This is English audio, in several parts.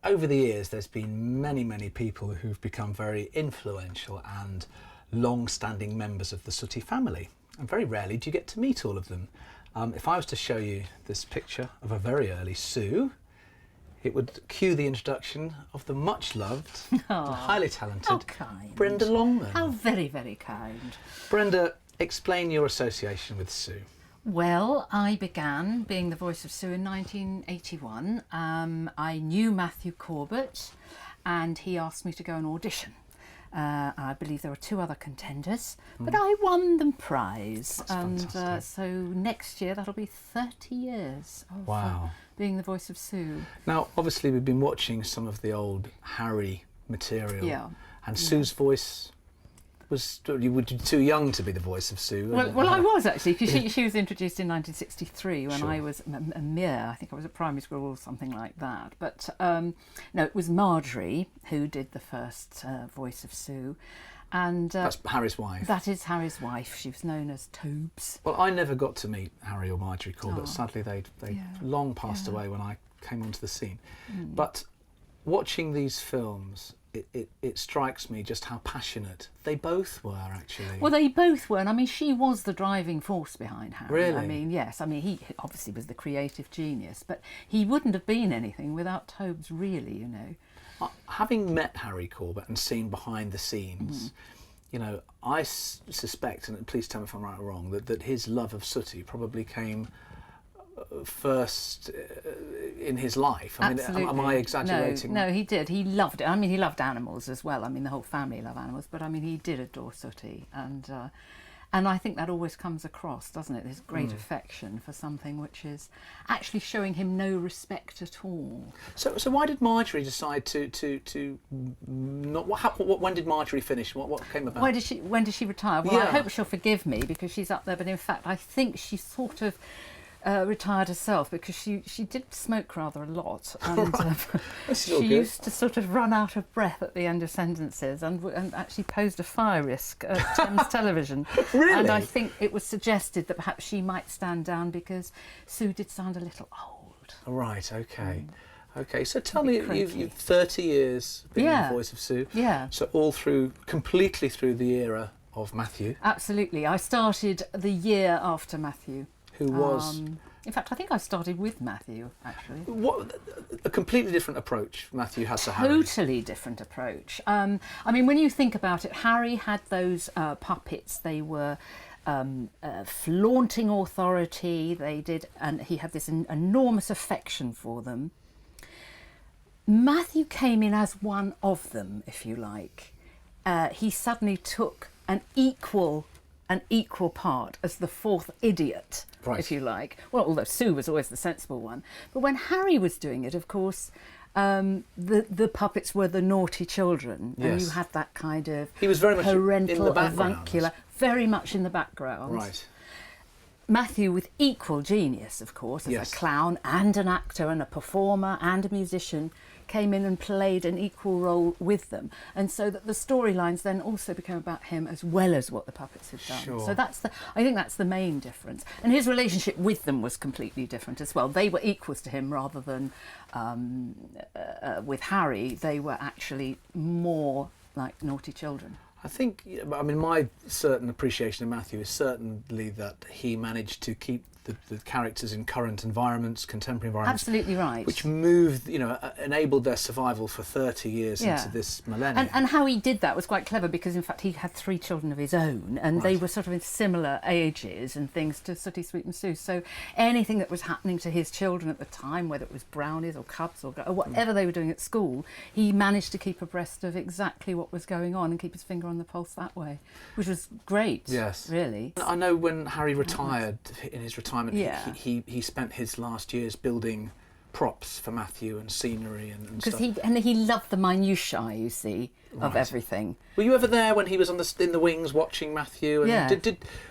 over the years, there's been many people who've become very influential and long-standing members of the Sooty family. And very rarely do you get to meet all of them. If I was to show you this picture of a very early Sue, it would cue the introduction of the much-loved and highly talented Brenda Longman. How very, very kind. Brenda, explain your association with Sue. Well, I began being the voice of Sue in 1981. I knew Matthew Corbett and he asked me to go and audition. I believe there were 2 other contenders, but I won the prize. That's so next year that'll be 30 years of being the voice of Sue. Now, obviously we've been watching some of the old Harry material, and Sue's voice was, you were too young to be the voice of Sue. Well, I was actually, because she was introduced in 1963 when I was a mere, I think I was at primary school or something like that. But no, it was Marjorie who did the first voice of Sue. And that's Harry's wife. That is Harry's wife. She was known as Tobes. Well, I never got to meet Harry or Marjorie Corbett. Sadly, they long passed away when I came onto the scene. But watching these films, it strikes me just how passionate they both were, actually. Well, they both were, and I mean, she was the driving force behind Harry. Really? I mean, yes. I mean, he obviously was the creative genius, but he wouldn't have been anything without Tobes, really, you know. Having met Harry Corbett and seen behind the scenes, you know, I suspect, and please tell me if I'm right or wrong, that his love of Sooty probably came first in his life. I mean, am I exaggerating? No, he did. He loved it. I mean, he loved animals as well. I mean, the whole family love animals, but I mean, he did adore Sooty, and I think that always comes across, doesn't it? This great affection for something which is actually showing him no respect at all. So why did Marjorie decide to not? What happened? When did Marjorie finish? What came about? When did she retire? Well, I hope she'll forgive me because she's up there. But in fact, I think she sort of retired herself because she did smoke rather a lot, and she used to sort of run out of breath at the end of sentences, and actually posed a fire risk at Thames Television. Really? And I think it was suggested that perhaps she might stand down because Sue did sound a little old. Right. Okay. Okay. So tell me, you've 30 years being the voice of Sue. Yeah. So completely through the era of Matthew. Absolutely. I started the year after Matthew. Who was? In fact, I think I started with Matthew, actually. What a completely different approach Matthew had to Harry. Totally different approach. I mean, when you think about it, Harry had those puppets. They were flaunting authority. And he had this enormous affection for them. Matthew came in as one of them, if you like. He suddenly took an equal part as the 4th idiot, if you like. Well, although Sue was always the sensible one. But when Harry was doing it, of course, the puppets were the naughty children. Yes. And you had that kind of he was very much parental in the background. avuncular, very much in the background. Right. Matthew, with equal genius, of course, as a clown and an actor and a performer and a musician, came in and played an equal role with them, and so that the storylines then also became about him as well as what the puppets had done. Sure. So I think that's the main difference. And his relationship with them was completely different as well. They were equals to him rather than with Harry. They were actually more like naughty children. I think, I mean, my certain appreciation of Matthew is certainly that he managed to keep the characters in current environments, contemporary environments. Absolutely right. Which moved, enabled their survival for 30 years into this millennium. And how he did that was quite clever because, in fact, he had 3 children of his own and they were sort of in similar ages and things to Sooty, Sweet and Sue. So anything that was happening to his children at the time, whether it was brownies or cubs or whatever they were doing at school, he managed to keep abreast of exactly what was going on and keep his finger on the pulse that way, which was great, really. I know when Harry retired, in his retirement, he spent his last years building props for Matthew and scenery and stuff. Because he loved the minutiae, you see, of everything. Were you ever there when he was in the wings watching Matthew? And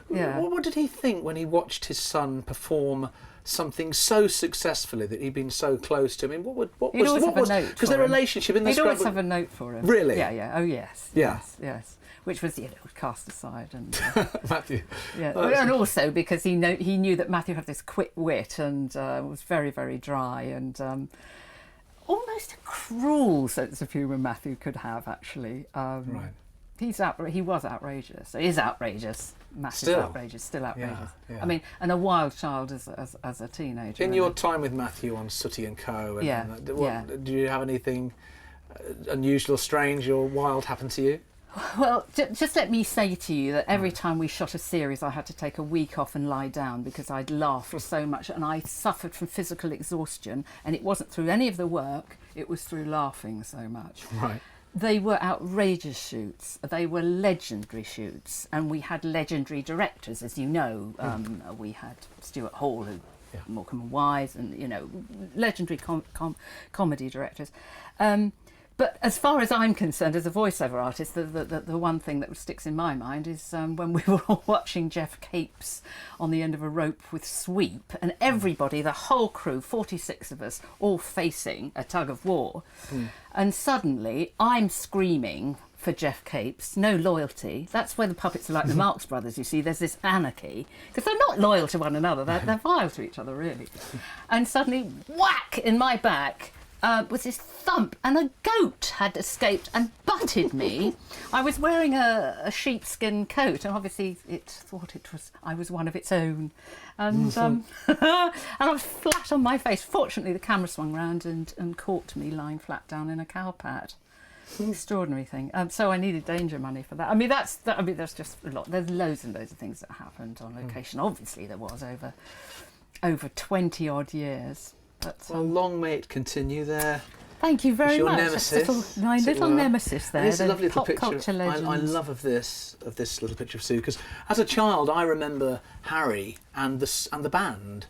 Yeah. What did he think when he watched his son perform something so successfully that he'd been so close to him? I mean, what was because their relationship in the He'd always have a note for him. Really? Yeah. Oh yes. Yeah. Yes. Which was cast aside and Matthew. Yeah, and also because he knew that Matthew had this quick wit and was very, very dry and almost a cruel sense of humour Matthew could have, actually. Right. He was outrageous. He is outrageous. Matthew's Still? outrageous. Still outrageous. Yeah. I mean, and a wild child as a teenager. In your time with Matthew on Sooty and Co. Do you have anything unusual or strange or wild happen to you? Well, just let me say to you that every time we shot a series, I had to take a week off and lie down because I'd laughed so much and I suffered from physical exhaustion, and it wasn't through any of the work, it was through laughing so much. Right. They were outrageous shoots. They were legendary shoots, and we had legendary directors, as you know. We had Stuart Hall, who Morecambe and Wise, and legendary comedy directors. But as far as I'm concerned, as a voiceover artist, the one thing that sticks in my mind is when we were all watching Jeff Capes on the end of a rope with Sweep, and everybody, the whole crew, 46 of us, all facing a tug of war. And suddenly I'm screaming for Jeff Capes, no loyalty. That's where the puppets are like the Marx Brothers, you see. There's this anarchy, because they're not loyal to one another. They're vile to each other, really. And suddenly, whack, in my back, was this thump, and a goat had escaped and butted me. I was wearing a sheepskin coat, and obviously it thought I was one of its own. And and I was flat on my face. Fortunately, the camera swung round and caught me lying flat down in a cow pat. Extraordinary thing. So I needed danger money for that. I mean, that's just a lot. There's loads and loads of things that happened on location. Obviously, there was over 20 odd years. But, well, long may it continue there. Thank you very much. Nemesis, my little nemesis there. It's a lovely little pop picture. Culture legends. I love of this little picture of Sue, because as a child I remember Harry and the band,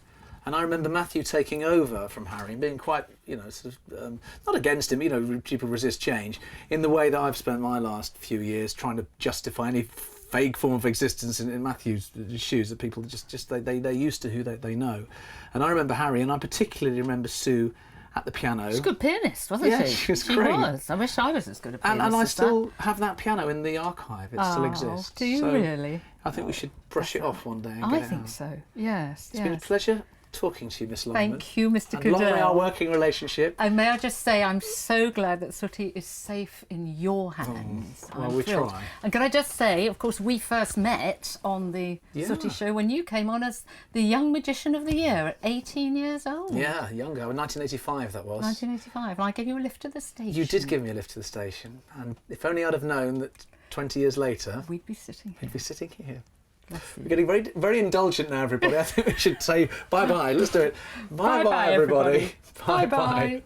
and I remember Matthew taking over from Harry and being quite, sort of not against him. People resist change in the way that I've spent my last few years trying to justify any vague form of existence in Matthew's shoes, that people they're used to who they know. And I remember Harry, and I particularly remember Sue at the piano. She's a good pianist, wasn't she? Yeah, she was great. She was. I wish I was as good a pianist and I as still have that piano in the archive. It still exists. Do you really? I think we should brush it off one day and I get it think out. so. Yes. It's been a pleasure talking to you, Miss Longman. Thank you, Mr. And Goodell. long may our working relationship. And may I just say, I'm so glad that Sooty is safe in your hands. Well, we thrilled. try. And can I just say, of course, we first met on the Sooty show when you came on as the Young Magician of the Year at 18 years old. Yeah, younger. 1985 that was. 1985. And I gave you a lift to the station. You did give me a lift to the station. And if only I'd have known that 20 years later... We'd be sitting here. We'd be sitting here. We're getting very, very indulgent now, everybody. I think we should say bye-bye. Let's do it. Bye-bye, everybody. Bye-bye.